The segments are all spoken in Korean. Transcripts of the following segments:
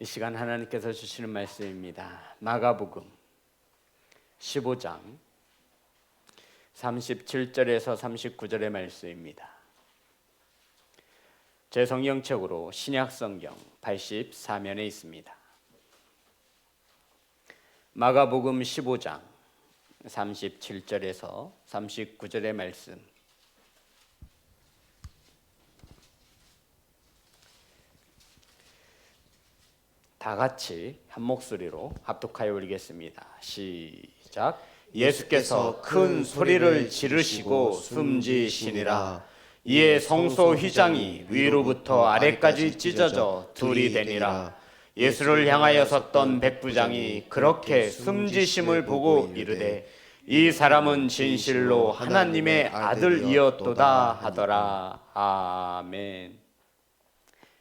이 시간 하나님께서 주시는 말씀입니다. 마가복음 15장 37절에서 39절의 말씀입니다. 제 성경책으로 신약성경 84면에 있습니다. 마가복음 15장 37절에서 39절의 말씀, 다 같이 한 목소리로 합독하여 읽겠습니다. 시작. 예수께서 큰 소리를 지르시고 숨지시니라. 이에 성소 휘장이 위로부터 아래까지 찢어져 둘이 되니라. 예수를 향하여 섰던 백부장이 그렇게 숨지심을 보고 이르되 이 사람은 진실로 하나님의 아들이었도다 하더라. 아멘.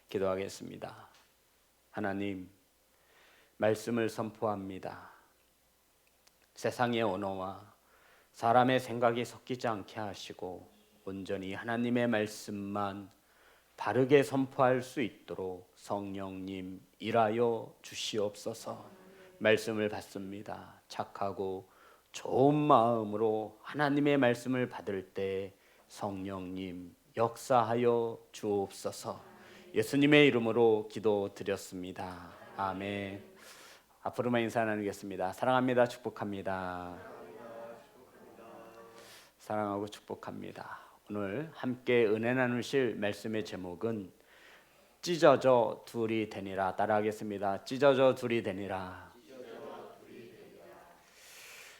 기도하겠습니다. 하나님, 말씀을 선포합니다. 세상의 언어와 사람의 생각이 섞이지 않게 하시고 온전히 하나님의 말씀만 바르게 선포할 수 있도록 성령님 일하여 주시옵소서. 말씀을 받습니다. 착하고 좋은 마음으로 하나님의 말씀을 받을 때 성령님 역사하여 주옵소서. 예수님의 이름으로 기도드렸습니다. 아멘. 앞으로만 인사 나누겠습니다. 사랑합니다. 축복합니다. 사랑하고 축복합니다. 오늘 함께 은혜 나누실 말씀의 제목은 찢어져 둘이 되니라. 따라하겠습니다. 찢어져 둘이 되니라.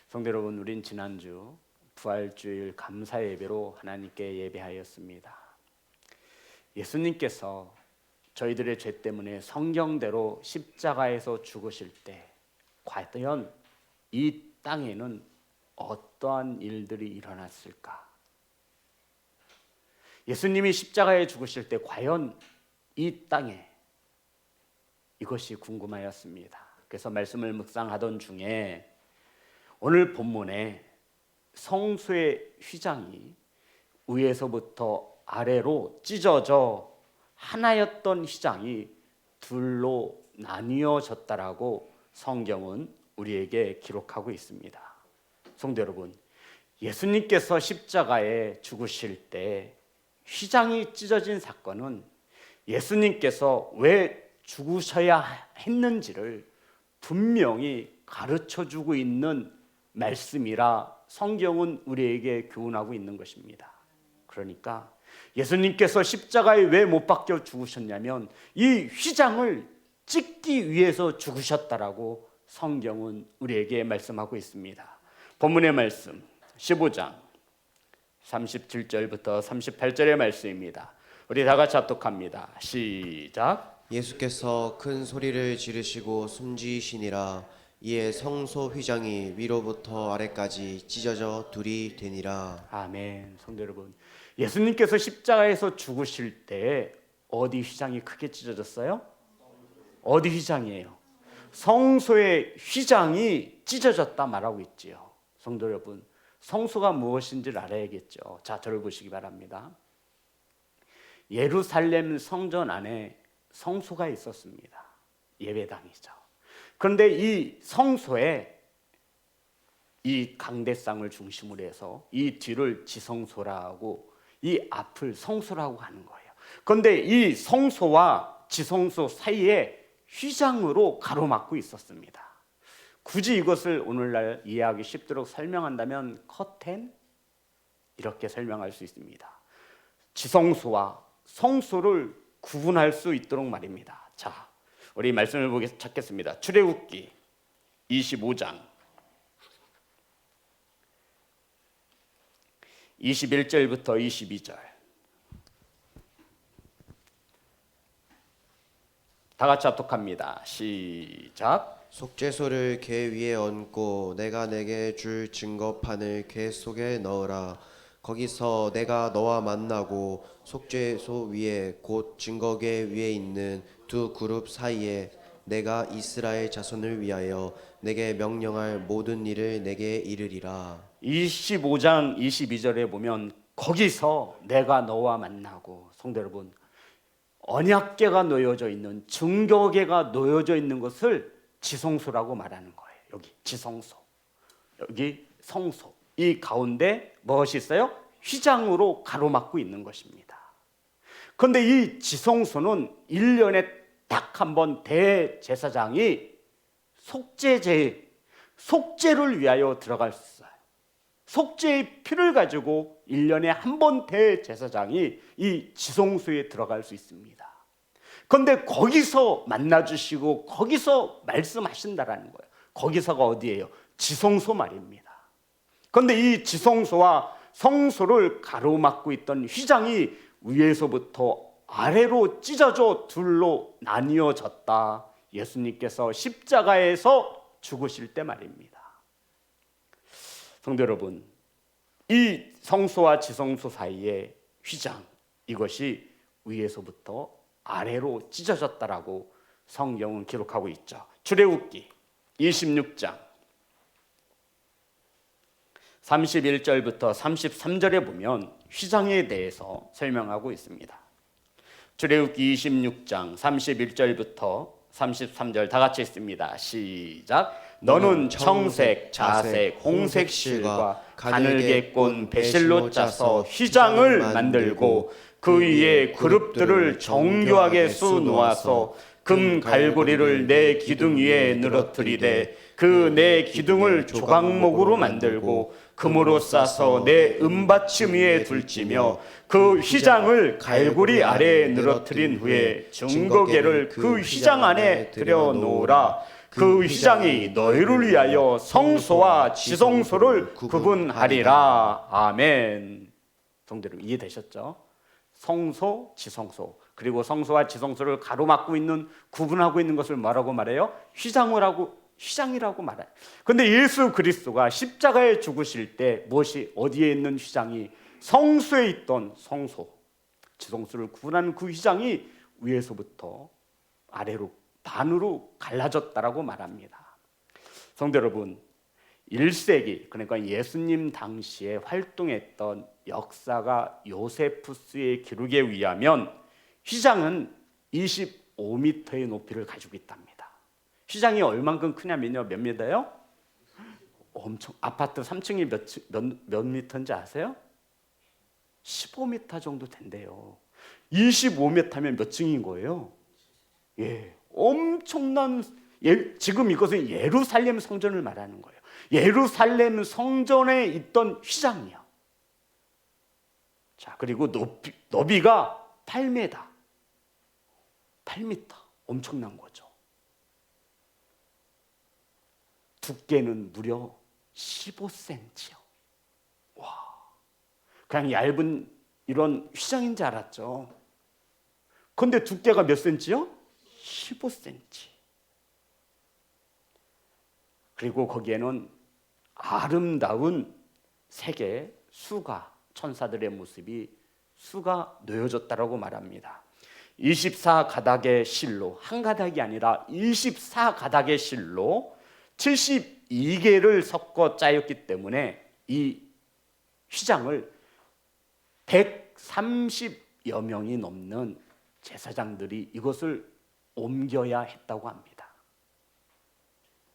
성도 여러분, 우린 지난주 부활주일 감사 예배로 하나님께 예배하였습니다. 예수님께서 저희들의 죄 때문에 성경대로 십자가에서 죽으실 때 과연 이 땅에는 어떠한 일들이 일어났을까? 예수님이 십자가에 죽으실 때 과연 이 땅에 이것이 궁금하였습니다. 그래서 말씀을 묵상하던 중에 오늘 본문에 성소의 휘장이 위에서부터 아래로 찢어져 하나였던 휘장이 둘로 나뉘어졌다라고 성경은 우리에게 기록하고 있습니다. 성도 여러분, 예수님께서 십자가에 죽으실 때 휘장이 찢어진 사건은 예수님께서 왜 죽으셔야 했는지를 분명히 가르쳐주고 있는 말씀이라 성경은 우리에게 교훈하고 있는 것입니다. 그러니까 예수님께서 십자가에 왜 못 박혀 죽으셨냐면 이 휘장을 찢기 위해서 죽으셨다라고 성경은 우리에게 말씀하고 있습니다. 본문의 말씀 15장 37절부터 38절의 말씀입니다. 우리 다 같이 합독합니다. 시작. 예수께서 큰 소리를 지르시고 숨지시니라. 이에 성소 휘장이 위로부터 아래까지 찢어져 둘이 되니라. 아멘. 성도 여러분, 예수님께서 십자가에서 죽으실 때 어디 휘장이 크게 찢어졌어요? 어디 휘장이에요? 성소의 휘장이 찢어졌다 말하고 있지요. 성도 여러분, 성소가 무엇인지를 알아야겠죠. 자, 저를 보시기 바랍니다. 예루살렘 성전 안에 성소가 있었습니다. 예배당이죠. 그런데 이 성소에 이 강대상을 중심으로 해서 이 뒤를 지성소라고 이 앞을 성소라고 하는 거예요. 그런데 이 성소와 지성소 사이에 휘장으로 가로막고 있었습니다. 굳이 이것을 오늘날 이해하기 쉽도록 설명한다면 커튼 이렇게 설명할 수 있습니다. 지성소와 성소를 구분할 수 있도록 말입니다. 자, 우리 말씀을 찾겠습니다. 출애굽기 25장 21절부터 22절 다 같이 합독합니다. 시작. 속죄소를 궤 위에 얹고 내가 내게 줄 증거판을 궤 속에 넣으라. 거기서 내가 너와 만나고 속죄소 위에 곧 증거궤 위에 있는 두 그룹 사이에 내가 이스라엘 자손을 위하여 내게 명령할 모든 일을 내게 이르리라. 25장 22절에 보면 거기서 내가 너와 만나고, 성도 여러분, 언약궤가 놓여져 있는 증거궤가 놓여져 있는 것을 지성소라고 말하는 거예요. 여기 지성소, 여기 성소, 이 가운데 무엇이 있어요? 휘장으로 가로막고 있는 것입니다. 그런데 이 지성소는 1년에 딱 한 번 대제사장이 속죄를 위하여 들어갈 수 있어요. 속죄의 피를 가지고 1년에 한 번 대제사장이 이 지성소에 들어갈 수 있습니다. 그런데 거기서 만나주시고 거기서 말씀하신다라는 거예요. 거기서가 어디예요? 지성소 말입니다. 그런데 이 지성소와 성소를 가로막고 있던 휘장이 위에서부터 아래로 찢어져 둘로 나뉘어졌다. 예수님께서 십자가에서 죽으실 때 말입니다. 성도 여러분, 이 성소와 지성소 사이의 휘장, 이것이 위에서부터 아래로 찢어졌다라고 성경은 기록하고 있죠. 출애굽기 26장 31절부터 33절에 보면 휘장에 대해서 설명하고 있습니다. 출애굽기 26장 31절부터 33절 다 같이 읽습니다. 시작. 너는 청색, 자색, 홍색 실과 가늘게 꼰 배실로 짜서 휘장을 만들고 그 위에 그룹들을 정교하게 수 놓아서 금 갈고리를 내 기둥 위에 늘어뜨리되 그 내 기둥을 조각목으로 만들고 금으로 싸서 내 은받침 위에 둘지며 그 휘장을 갈고리 아래에 늘어뜨린 후에 증거궤를 그 휘장 안에 들여 놓으라. 그 휘장이 너희를 위하여 성소와 지성소를 구분하리라. 아멘. 성도 여러분, 이해되셨죠? 성소, 지성소, 그리고 성소와 지성소를 가로막고 있는, 구분하고 있는 것을 뭐라고 말해요? 휘장이라고 말해요. 그런데 예수 그리스도가 십자가에 죽으실 때 무엇이, 어디에 있는 휘장이, 성소에 있던 성소, 지성소를 구분하는 그 휘장이 위에서부터 아래로 반으로 갈라졌다라고 말합니다. 성도 여러분, 1세기, 그러니까 예수님 당시에 활동했던 역사가 요세푸스의 기록에 의하면 휘장은 25m의 높이를 가지고 있답니다. 휘장이 얼만큼 크냐면요, 몇 미터예요? 엄청, 아파트 3층이 몇 미터인지 아세요? 15m 정도 된대요. 25m면 몇 층인 거예요? 예, 엄청난, 지금 이것은 예루살렘 성전을 말하는 거예요. 예루살렘 성전에 있던 휘장이요. 자, 그리고 너비가 8m, 8m, 엄청난 거죠. 두께는 무려 15cm요. 와, 그냥 얇은 이런 휘장인 줄 알았죠. 그런데 두께가 몇 센치요? 15cm. 그리고 거기에는 아름다운 색의 수가, 천사들의 모습이 수가 놓여졌다라고 말합니다. 24가닥의 실로, 한 가닥이 아니라 24가닥의 실로 72개를 섞어 짜였기 때문에 이 휘장을 130여 명이 넘는 제사장들이 이것을 옮겨야 했다고 합니다.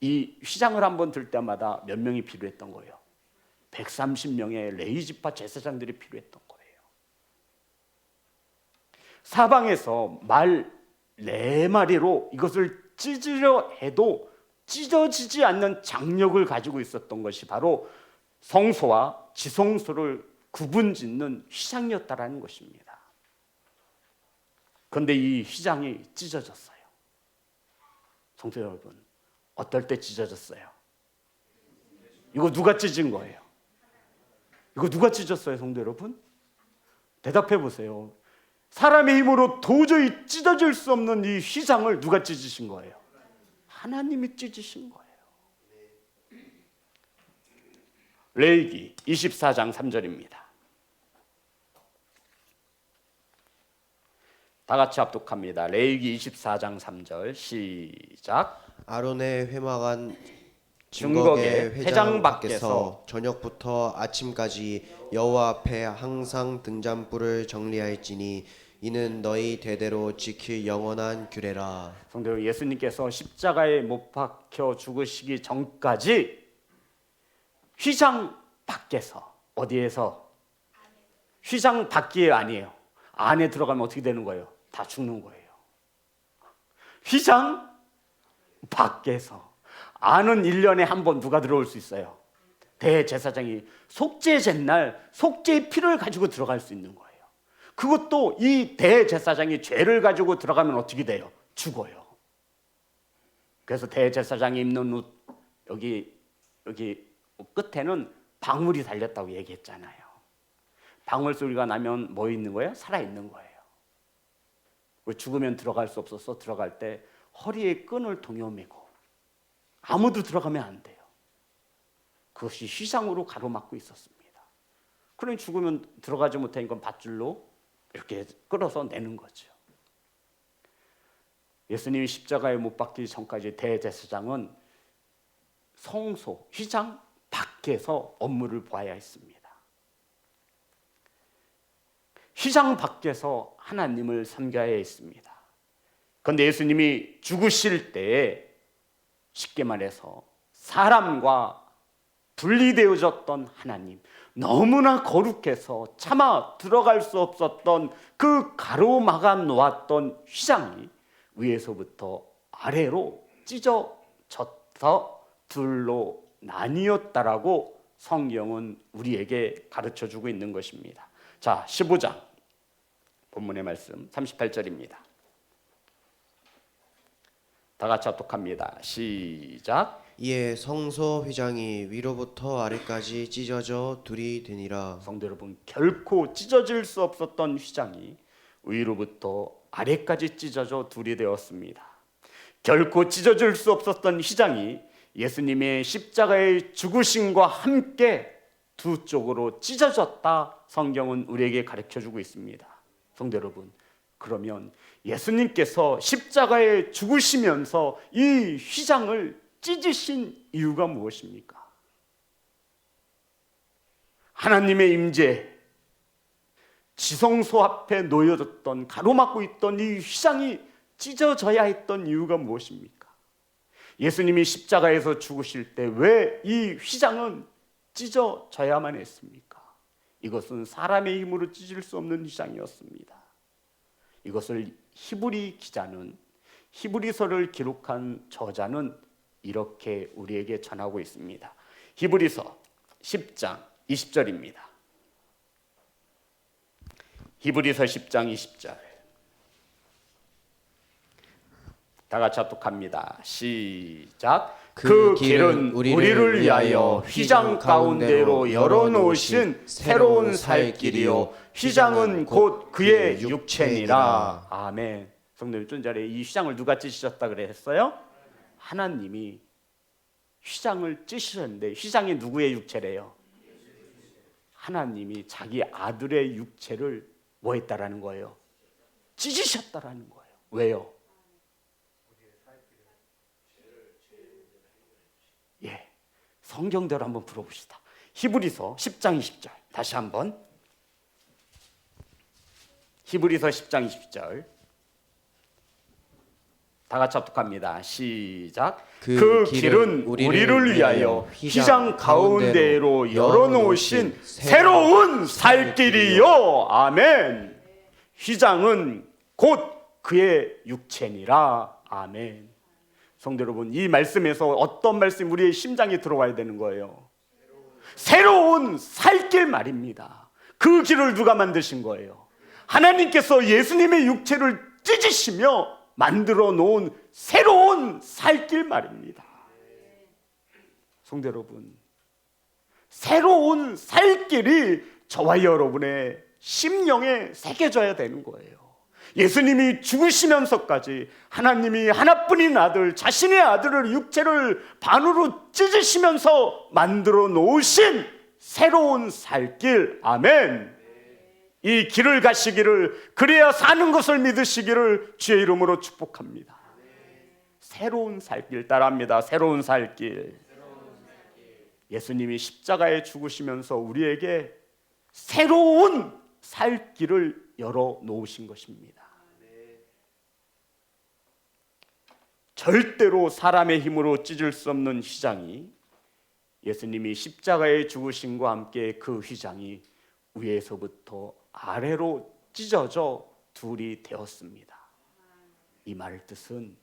이 휘장을 한번 들 때마다 몇 명이 필요했던 거예요? 130명의 레위지파 제사장들이 필요했던 거예요. 사방에서 말 4마리로 이것을 찢으려 해도 찢어지지 않는 장력을 가지고 있었던 것이 바로 성소와 지성소를 구분짓는 휘장이었다라는 것입니다. 그런데 이 휘장이 찢어졌어요. 성도 여러분, 어떨 때 찢어졌어요? 이거 누가 찢은 거예요? 이거 누가 찢었어요, 성도 여러분? 대답해 보세요. 사람의 힘으로 도저히 찢어질 수 없는 이 휘장을 누가 찢으신 거예요? 하나님이 찢으신 거예요. 레위기 24장 3절입니다. 다 같이 합독합니다. 레위기 24장 3절 시작. 아론의 회막한 증거궤 증거궤 회장 회장 밖에서 밖에서 저녁부터 아침까지 여호와 앞에 항상 등잔불을 정리할지니 이는 너희 대대로 지킬 영원한 규례라. 성도 여러분, 예수님께서 십자가에 못 박혀 죽으시기 전까지 휘장 밖에서, 어디에서? 휘장 밖이 아니에요. 안에 들어가면 어떻게 되는 거예요? 다 죽는 거예요. 휘장 밖에서. 안은 1년에 한 번 누가 들어올 수 있어요? 대제사장이 속죄 제날 속죄의 피를 가지고 들어갈 수 있는 거예요. 그것도 이 대제사장이 죄를 가지고 들어가면 어떻게 돼요? 죽어요. 그래서 대제사장이 입는 옷 여기 끝에는 방울이 달렸다고 얘기했잖아요. 방울 소리가 나면 뭐 있는 거예요? 살아 있는 거예요. 죽으면 들어갈 수 없어서 들어갈 때 허리에 끈을 동여매고 아무도 들어가면 안 돼요. 그것이 휘장으로 가로막고 있었습니다. 그러니 죽으면 들어가지 못하니까 밧줄로 이렇게 끌어서 내는 거죠. 예수님이 십자가에 못 박히기 전까지 대제사장은 성소, 휘장 밖에서 업무를 보아야 했습니다. 휘장 밖에서 하나님을 섬겨야 했습니다. 그런데 예수님이 죽으실 때에 쉽게 말해서 사람과 분리되어졌던 하나님, 너무나 거룩해서 차마 들어갈 수 없었던 그 가로막아 놓았던 휘장이 위에서부터 아래로 찢어져서 둘로 나뉘었다라고 성경은 우리에게 가르쳐주고 있는 것입니다. 자, 15장 본문의 말씀 38절입니다. 다 같이 합독합니다. 시작. 이에 성소 휘장이 위로부터 아래까지 찢어져 둘이 되니라. 성도 여러분, 결코 찢어질 수 없었던 휘장이 위로부터 아래까지 찢어져 둘이 되었습니다. 결코 찢어질 수 없었던 휘장이 예수님의 십자가의 죽으심과 함께 두 쪽으로 찢어졌다, 성경은 우리에게 가르쳐주고 있습니다. 성도 여러분, 그러면 예수님께서 십자가에 죽으시면서 이 휘장을 찢으신 이유가 무엇입니까? 하나님의 임재, 지성소 앞에 놓여졌던, 가로막고 있던 이 휘장이 찢어져야 했던 이유가 무엇입니까? 예수님이 십자가에서 죽으실 때 왜 이 휘장은 찢어져야만 했습니까? 이것은 사람의 힘으로 찢을 수 없는 휘장이었습니다. 이것을 히브리 기자는, 히브리서를 기록한 저자는 이렇게 우리에게 전하고 있습니다. 히브리서 10장 20절입니다. 히브리서 10장 20절. 다 같이 합독합니다. 시작. 그 길은 우리를 위하여 휘장 가운데로 열어놓으신 새로운 살 길이요 휘장은 곧 그의 육체니라. 아멘. 성도님, 좀 전에 이 휘장을 누가 찢으셨다 그랬어요? 하나님이 휘장을 찢으셨는데, 휘장이 누구의 육체래요? 하나님이 자기 아들의 육체를 뭐 했다라는 거예요? 찢으셨다라는 거예요. 왜요? 예, 성경대로 한번 풀어봅시다. 히브리서 10장 20절 다시 한번. 히브리서 10장 20절 다 같이 합독합니다. 시작. 그 길은 우리를 위하여 휘장 가운데로 열어놓으신 새로운 살 길이요. 아멘. 휘장은 곧 그의 육체니라. 아멘. 성도 여러분, 이 말씀에서 어떤 말씀 우리의 심장에 들어와야 되는 거예요? 새로운 살길 말입니다. 그 길을 누가 만드신 거예요? 하나님께서 예수님의 육체를 찢으시며 만들어 놓은 새로운 살길 말입니다. 성도 여러분, 새로운 살길이 저와 여러분의 심령에 새겨져야 되는 거예요. 예수님이 죽으시면서까지 하나님이 하나뿐인 아들, 자신의 아들을, 육체를 반으로 찢으시면서 만들어 놓으신 새로운 살길. 아멘. 이 길을 가시기를, 그래야 사는 것을 믿으시기를 주의 이름으로 축복합니다. 새로운 살길 따라합니다. 새로운 살길. 예수님이 십자가에 죽으시면서 우리에게 새로운 살 길을 열어 놓으신 것입니다. 절대로 사람의 힘으로 찢을 수 없는 휘장이 예수님이 십자가에 죽으심과 함께 그 휘장이 위에서부터 아래로 찢어져 둘이 되었습니다. 이 말 뜻은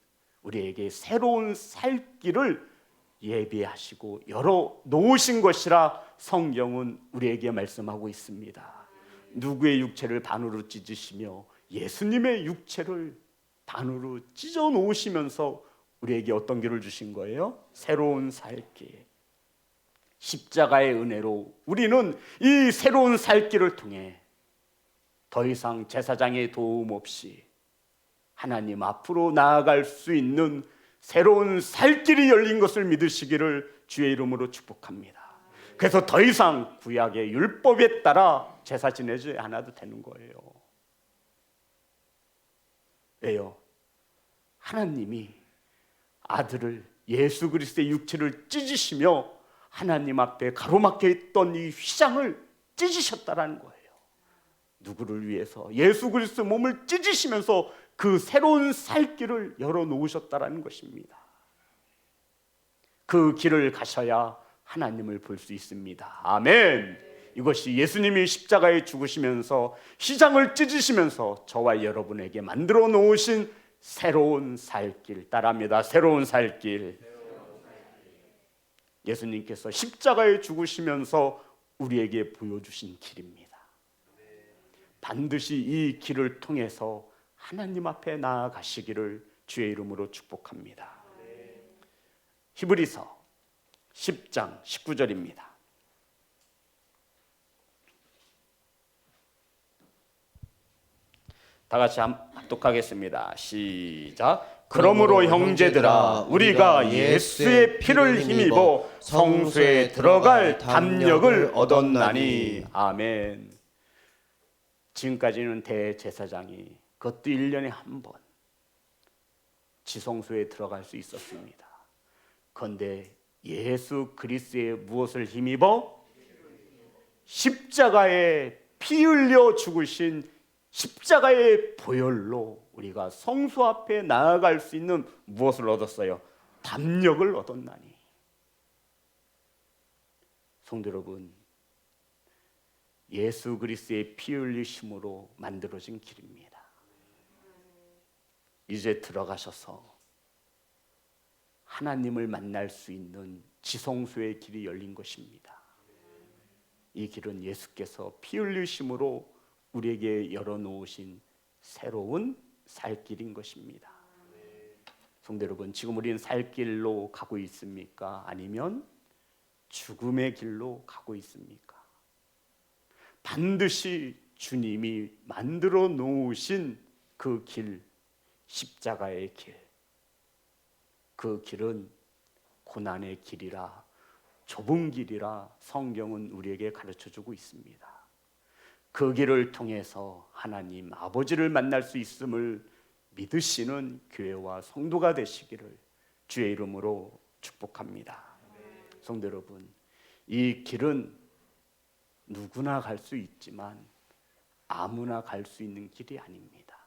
우리에게 새로운 살 길을 예비하시고 열어 놓으신 것이라 성경은 우리에게 말씀하고 있습니다. 누구의 육체를 반으로 찢으시며 예수님의 육체를 반으로 찢어 놓으시면서 우리에게 어떤 길을 주신 거예요? 새로운 살 길. 십자가의 은혜로 우리는 이 새로운 살 길을 통해 더 이상 제사장의 도움 없이 하나님 앞으로 나아갈 수 있는 새로운 살 길이 열린 것을 믿으시기를 주의 이름으로 축복합니다. 그래서 더 이상 구약의 율법에 따라 제사 지내지 않아도 되는 거예요. 왜요? 하나님이 아들을 예수 그리스도의 육체를 찢으시며 하나님 앞에 가로막혀 있던 이 휘장을 찢으셨다라는 거예요. 누구를 위해서? 예수 그리스도 몸을 찢으시면서 그 새로운 살 길을 열어 놓으셨다라는 것입니다. 그 길을 가셔야 하나님을 볼 수 있습니다. 아멘. 이것이 예수님이 십자가에 죽으시면서 휘장을 찢으시면서 저와 여러분에게 만들어 놓으신 새로운 살 길. 따라합니다. 새로운 살 길. 예수님께서 십자가에 죽으시면서 우리에게 보여주신 길입니다. 반드시 이 길을 통해서 하나님 앞에 나아가시기를 주의 이름으로 축복합니다. 히브리서 10장 19절입니다. 다 같이 합독하겠습니다. 시작. 그러므로 형제들아 우리가 예수의 피를 힘입어 성소에 들어갈 담력을 얻었나니. 아멘. 지금까지는 대제사장이 그것도 1년에 한 번 지성소에 들어갈 수 있었습니다. 그런데 예수 그리스도의 무엇을 힘입어? 십자가에 피 흘려 죽으신 십자가의 보혈로 우리가 성소 앞에 나아갈 수 있는 무엇을 얻었어요? 담력을 얻었나니. 성도 여러분, 예수 그리스도의 피 흘리심으로 만들어진 길입니다. 이제 들어가셔서 하나님을 만날 수 있는 지성소의 길이 열린 것입니다. 이 길은 예수께서 피 흘리심으로 우리에게 열어놓으신 새로운 살 길인 것입니다. 성도 여러분, 지금 우리는 살 길로 가고 있습니까? 아니면 죽음의 길로 가고 있습니까? 반드시 주님이 만들어 놓으신 그 길, 십자가의 길, 그 길은 고난의 길이라, 좁은 길이라 성경은 우리에게 가르쳐주고 있습니다. 그 길을 통해서 하나님 아버지를 만날 수 있음을 믿으시는 교회와 성도가 되시기를 주의 이름으로 축복합니다. 성도 여러분, 이 길은 누구나 갈 수 있지만 아무나 갈 수 있는 길이 아닙니다.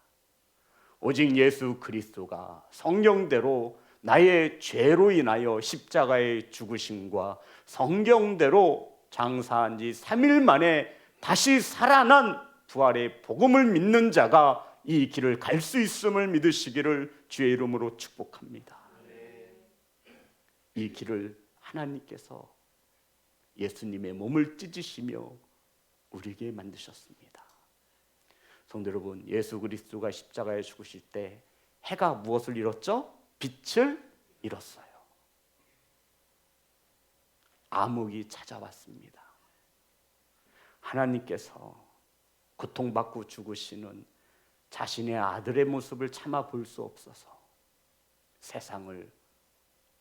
오직 예수 그리스도가 성경대로 나의 죄로 인하여 십자가에 죽으심과 성경대로 장사한 지 3일 만에 다시 살아난 부활의 복음을 믿는 자가 이 길을 갈 수 있음을 믿으시기를 주의 이름으로 축복합니다. 이 길을 하나님께서 예수님의 몸을 찢으시며 우리에게 만드셨습니다. 성도 여러분, 예수 그리스도가 십자가에 죽으실 때 해가 무엇을 잃었죠? 빛을 잃었어요. 암흑이 찾아왔습니다. 하나님께서 고통받고 죽으시는 자신의 아들의 모습을 참아 볼 수 없어서 세상을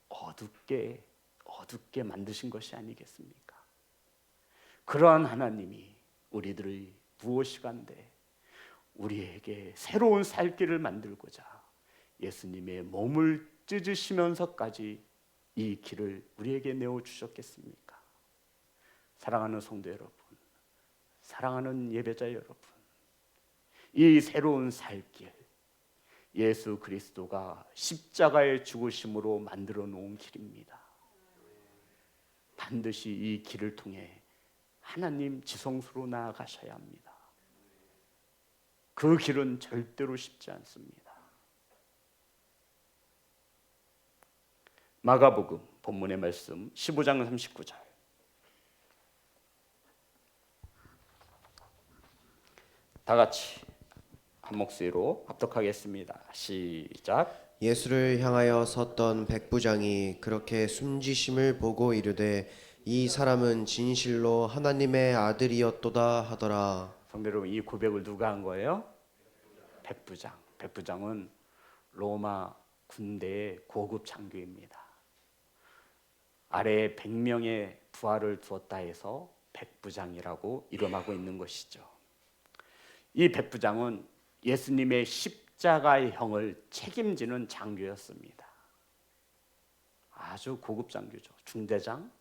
어둡게 만드신 것이 아니겠습니까? 그러한 하나님이 우리들의 무엇이간데 우리에게 새로운 살 길을 만들고자 예수님의 몸을 찢으시면서까지 이 길을 우리에게 내어주셨겠습니까? 사랑하는 성도 여러분, 사랑하는 예배자 여러분, 이 새로운 살길, 예수 그리스도가 십자가의 죽으심으로 만들어 놓은 길입니다. 반드시 이 길을 통해 하나님 지성소로 나아가셔야 합니다. 그 길은 절대로 쉽지 않습니다. 마가복음 본문의 말씀 15장 39절, 다 같이 한 목소리로 합독하겠습니다. 시작. 예수를 향하여 섰던 백부장이 그렇게 숨지심을 보고 이르되 이 사람은 진실로 하나님의 아들이었도다 하더라. 성도 여러분, 이 고백을 누가 한 거예요? 백부장. 백부장은 로마 군대의 고급 장교입니다. 아래에 100명의 부하를 두었다 해서 백부장이라고 이름하고 있는 것이죠. 이 백부장은 예수님의 십자가의 형을 책임지는 장교였습니다. 아주 고급 장교죠. 중대장,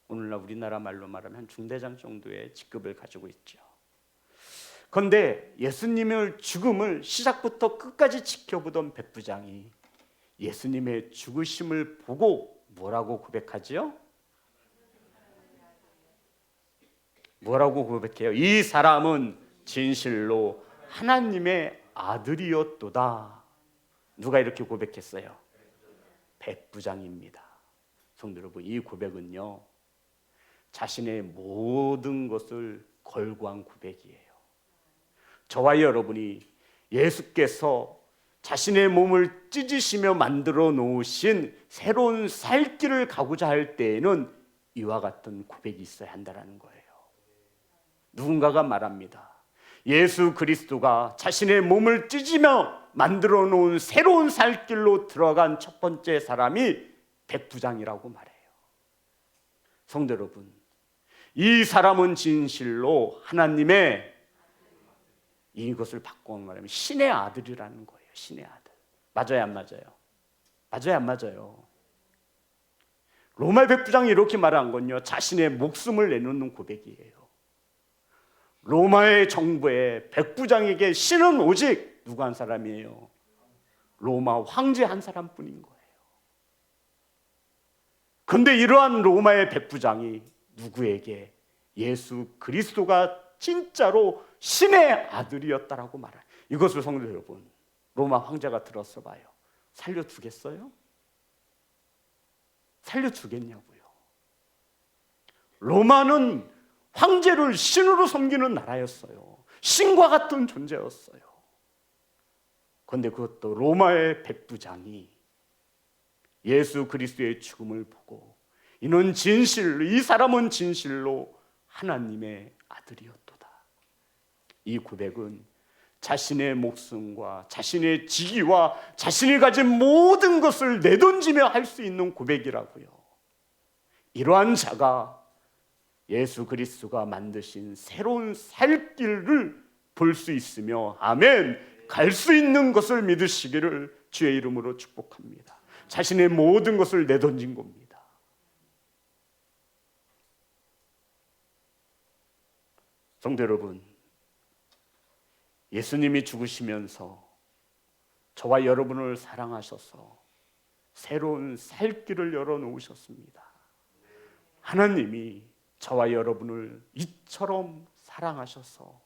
오늘날 우리나라 말로 말하면 중대장 정도의 직급을 가지고 있죠. 그런데 예수님의 죽음을 시작부터 끝까지 지켜보던 백부장이 예수님의 죽으심을 보고 뭐라고 고백하지요? 뭐라고 고백해요? 이 사람은 진실로 하나님의 아들이었도다. 누가 이렇게 고백했어요? 백부장입니다. 성도 여러분, 이 고백은요, 자신의 모든 것을 걸고 한 고백이에요. 저와 여러분이 예수께서 자신의 몸을 찢으시며 만들어 놓으신 새로운 살 길을 가고자 할 때에는 이와 같은 고백이 있어야 한다는 거예요. 누군가가 말합니다. 예수 그리스도가 자신의 몸을 찢으며 만들어 놓은 새로운 살 길로 들어간 첫 번째 사람이 백부장이라고 말해요. 성도 여러분, 이 사람은 진실로 하나님의, 이것을 바꿔 말하면 신의 아들이라는 거예요. 신의 아들. 맞아요, 안 맞아요? 맞아요, 안 맞아요? 로마 백부장이 이렇게 말한 건요, 자신의 목숨을 내놓는 고백이에요. 로마의 정부에 백부장에게 신은 오직 누구 한 사람이에요? 로마 황제 한 사람뿐인 거예요. 그런데 이러한 로마의 백부장이 누구에게? 예수 그리스도가 진짜로 신의 아들이었다라고 말해요. 이것을 성도 여러분, 로마 황제가 들었어 봐요. 살려주겠어요? 살려주겠냐고요. 로마는 황제를 신으로 섬기는 나라였어요. 신과 같은 존재였어요. 그런데 그것도 로마의 백부장이 예수 그리스도의 죽음을 보고 이는 진실로, 이 사람은 진실로 하나님의 아들이었도다. 이 고백은 자신의 목숨과 자신의 직위와 자신이 가진 모든 것을 내던지며 할 수 있는 고백이라고요. 이러한 자가 예수 그리스도가 만드신 새로운 살 길을 볼 수 있으며, 아멘, 갈 수 있는 것을 믿으시기를 주의 이름으로 축복합니다. 자신의 모든 것을 내던진 겁니다. 성도 여러분, 예수님이 죽으시면서 저와 여러분을 사랑하셔서 새로운 살 길을 열어놓으셨습니다. 하나님이 저와 여러분을 이처럼 사랑하셔서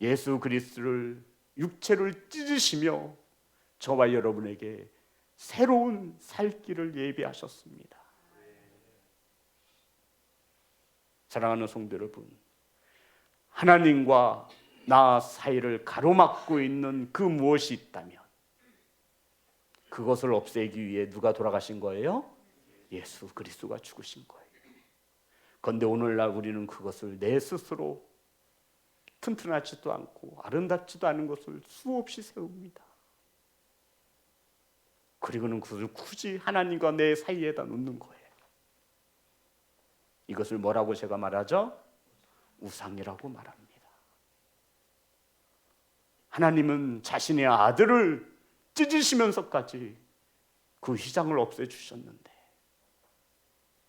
예수 그리스도를, 육체를 찢으시며 저와 여러분에게 새로운 살 길을 예비하셨습니다. 사랑하는 성도 여러분, 하나님과 나 사이를 가로막고 있는 그 무엇이 있다면 그것을 없애기 위해 누가 돌아가신 거예요? 예수 그리스도가 죽으신 거예요. 그런데 오늘날 우리는 그것을 내 스스로 튼튼하지도 않고 아름답지도 않은 것을 수없이 세웁니다. 그리고는 그것을 굳이 하나님과 내 사이에다 놓는 거예요. 이것을 뭐라고 제가 말하죠? 우상이라고 말합니다. 하나님은 자신의 아들을 찢으시면서까지 그 휘장을 없애주셨는데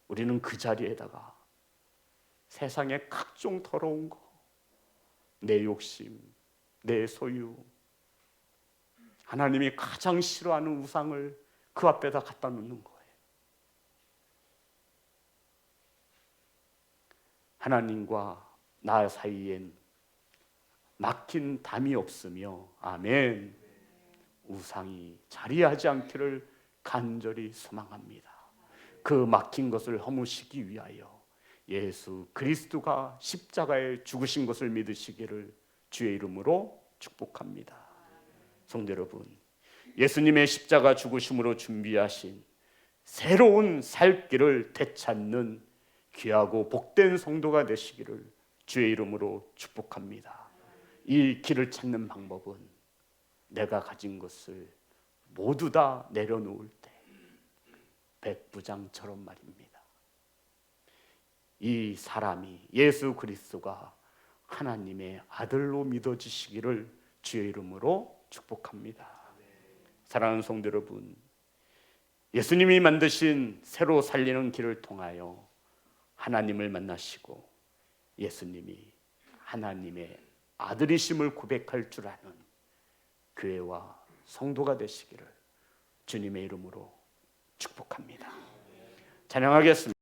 우리는 그 자리에다가 세상의 각종 더러운 거, 내 욕심, 내 소유, 하나님이 가장 싫어하는 우상을 그 앞에다 갖다 놓는 거예요. 하나님과 나 사이엔 막힌 담이 없으며, 아멘, 우상이 자리하지 않기를 간절히 소망합니다. 그 막힌 것을 허무시기 위하여 예수 그리스도가 십자가에 죽으신 것을 믿으시기를 주의 이름으로 축복합니다. 성도 여러분, 예수님의 십자가 죽으심으로 준비하신 새로운 살 길을 되찾는 귀하고 복된 성도가 되시기를 주의 이름으로 축복합니다. 이 길을 찾는 방법은 내가 가진 것을 모두 다 내려놓을 때, 백부장처럼 말입니다. 이 사람이, 예수 그리스도가 하나님의 아들로 믿어지시기를 주의 이름으로 축복합니다. 사랑하는 성도 여러분, 예수님이 만드신 새로 살리는 길을 통하여 하나님을 만나시고 예수님이 하나님의 아들이심을 고백할 줄 아는 교회와 성도가 되시기를 주님의 이름으로 축복합니다. 찬양하겠습니다.